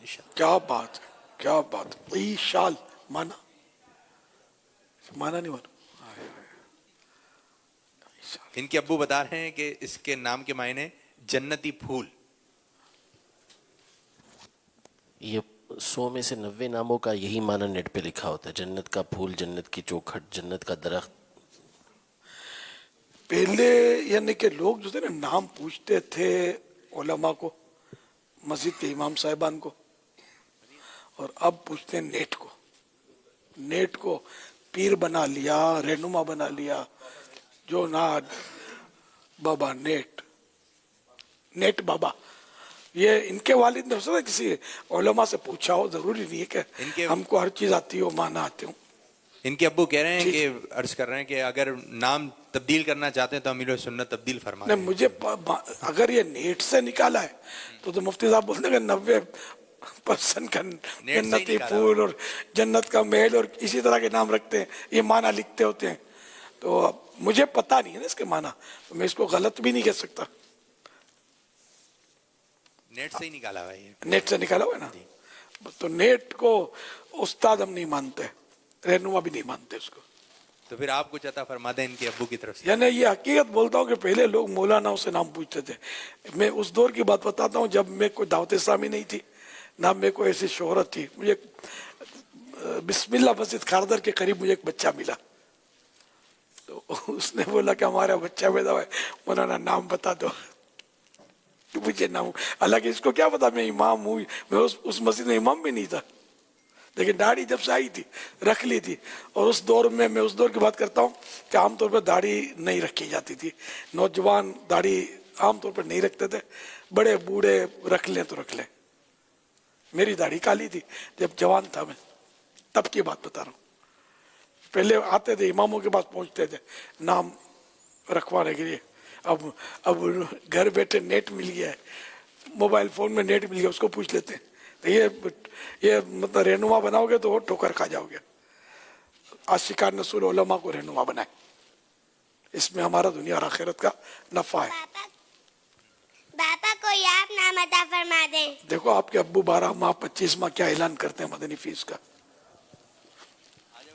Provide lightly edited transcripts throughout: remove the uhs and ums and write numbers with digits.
کیا بات ہے، کیا بات ہے. ایشال مانا نہیں مانا. ان کے ابو بتا رہے ہیں کہ اس کے نام کے معنی جنتی پھول. یہ 100 میں سے 90 ناموں کا یہی معنی نیٹ پہ لکھا ہوتا ہے. جنت کا پھول، جنت کی چوکھٹ، جنت کا درخت. پہلے یعنی کہ لوگ جو تھے نا نام پوچھتے تھے علماء کو، مسجد کے امام صاحبان کو، اور اب پوچھتے ہیں نیٹ کو. نیٹ کو پیر بنا لیا، رہنما بنا لیا. جو نا بابا نیٹ بابا. یہ ان کے والد نے ہو سکتا ہے کسی علماء سے پوچھا ہو، ضروری نہیں ہے کہ ہم کو ہر چیز آتی ہو، مانا آتے ہوں. ان کے ابو کہہ رہے ہیں کہ عرض کر رہے ہیں کہ اگر نام تبدیل کرنا چاہتے ہیں تو امیر سنت تبدیل فرما نہیں، مجھے اگر یہ نیٹ سے نکالا ہے تو مفتی صاحب بولتے ہیں کہ 90% کا جنتی پھول اور جنت کا محل اور اسی طرح کے نام رکھتے ہیں، یہ معنی لکھتے ہوتے ہیں. تو مجھے پتا نہیں ہے نا اس کے معنی، تو میں اس کو غلط بھی نہیں کہہ سکتا. نیٹ سے ہی نکالا ہوا ہے. نیٹ سے نکالا ہوا ہے نا. تو نیٹ کو استاد ہم نہیں مانتے، رہنما بھی نہیں مانتے اس کو. تو پھر آپ کچھ عطا فرما دیں ان کے ابو کی طرف سے. یعنی یہ حقیقت بولتا ہوں کہ پہلے لوگ مولاناؤں سے نام پوچھتے تھے. میں اس دور کی بات بتاتا ہوں جب میں کوئی دعوت اسلامی نہیں تھی، نہ میں کوئی ایسی شہرت تھی. مجھے بسم اللہ مسجد خاردر کے قریب مجھے ایک بچہ ملا، تو اس نے بولا کہ ہمارا بچہ پیدا ہوا ہے، مولانا نام بتا دو. مجھے نام، حالانکہ اس کو کیا پتا میں امام ہوں. میں اس مسجد میں امام بھی نہیں تھا، لیکن داڑھی جب سے آئی تھی رکھ لی تھی. اور اس دور میں اس دور کی بات کرتا ہوں کہ عام طور پر داڑھی نہیں رکھی جاتی تھی. نوجوان داڑھی عام طور پر نہیں رکھتے تھے، بڑے بوڑھے رکھ لیں تو رکھ لیں. میری داڑھی کالی تھی جب جوان تھا میں، تب کی بات بتا رہا ہوں. پہلے آتے تھے اماموں کے پاس پہنچتے تھے نام رکھوانے کے لیے. اب گھر بیٹھے نیٹ مل گیا ہے، موبائل فون میں نیٹ مل گیا، اس کو پوچھ لیتے ہیں. یہ مطلب رہنما بناؤ گے تو وہ ٹھوکر کھا جاؤ گے. عاشقان رسول علماء کو رہنما بنائے، اس میں ہمارا دنیا اور آخرت کا نفع ہے. باپا کوئی آپ نام عطا فرما دیں. دیکھو آپ کے ابو 12 ماہ 25 ماہ کیا اعلان کرتے ہیں مدنی فیس کا.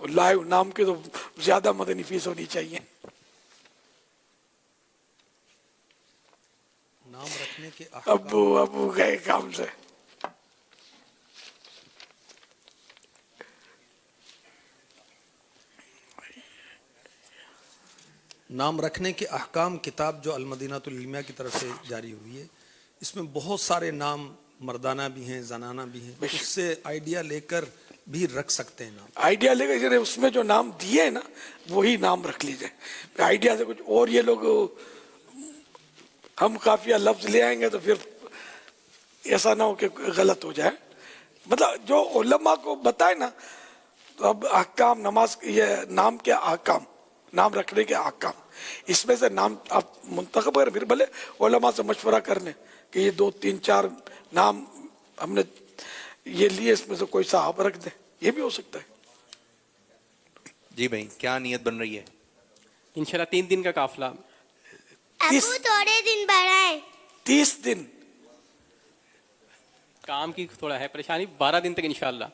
لائیو نام کی تو زیادہ مدنی فیس ہونی چاہیے. نام رکھنے کے ابو گئے کام سے. نام رکھنے کے احکام کتاب جو المدینۃ العلمیہ کی طرف سے جاری ہوئی ہے، اس میں بہت سارے نام مردانہ بھی ہیں، زنانہ بھی ہیں. اس سے آئیڈیا لے کر بھی رکھ سکتے ہیں نام. آئیڈیا لے کر اس میں جو نام دیے ہیں نا وہی نام رکھ لیجئے. آئیڈیا سے کچھ اور یہ لوگ ہم قافیہ لفظ لے آئیں گے تو پھر ایسا نہ ہو کہ غلط ہو جائے. مطلب جو علماء کو بتائے نا، تو اب احکام نماز، یہ نام کے احکام، نام رکھنے کے احکام، اس میں سے نام آپ منتخب کریں. پھر بھلے علماء سے مشورہ کر لیں کہ یہ 2 3 4 نام ہم نے یہ لیے، اس میں سے کوئی سا آپ رکھ دیں، یہ بھی ہو سکتا ہے. جی بھائی، کیا نیت بن رہی ہے؟ انشاءاللہ 3 دن کا قافلہ. ابو تھوڑے دن بڑھائیں. 30 دن کام کی تھوڑا ہے پریشانی، 12 دن تک انشاءاللہ.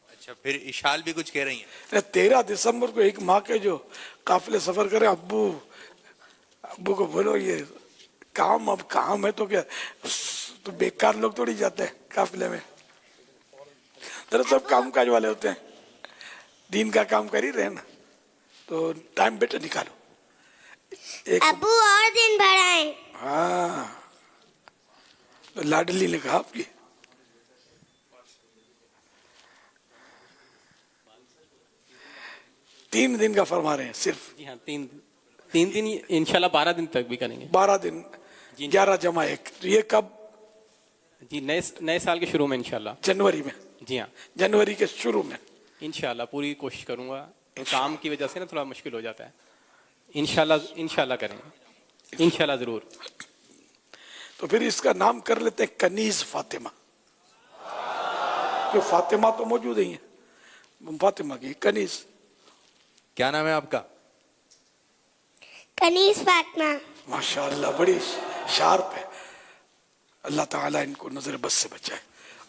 اچھا، پھر اشال بھی کچھ کہہ رہی ہیں. 13 دسمبر کو ایک ماہ کے جو قافلے سفر کرے، ابو کو بولو یہ کام اب کام ہے تو کیا، تو بیکار لوگ تھوڑی جاتے ہیں قافلے میں. سب کام کاج والے ہوتے ہیں، دین کا کام کر ہی رہے نا، تو ٹائم بیٹر نکالو. ابو اور دن بڑھائیں. ہاں، لاڈلی نے کہا آپ کی. تین دن کا فرما رہے ہیں صرف. جی ہاں، 3 دن انشاءاللہ 12 دن تک بھی کریں گے. 12 دن 11 جمع 1. تو یہ کب؟ جی نئے سال کے شروع میں انشاءاللہ. جنوری میں. جی ہاں جنوری کے شروع میں انشاءاللہ پوری کوشش کروں گا. کام کی وجہ سے نا تھوڑا مشکل ہو جاتا ہے. انشاءاللہ کریں گے انشاءاللہ ضرور. تو پھر اس کا نام کر لیتے ہیں کنیز فاطمہ. جو فاطمہ تو موجود ہی ہیں، فاطمہ کی کنیز. کیا نام ہے آپ کا؟ کنیز فاطمہ. ماشاءاللہ بڑی شارپ ہے. اللہ تعالیٰ ان کو نظر بس سے بچائے.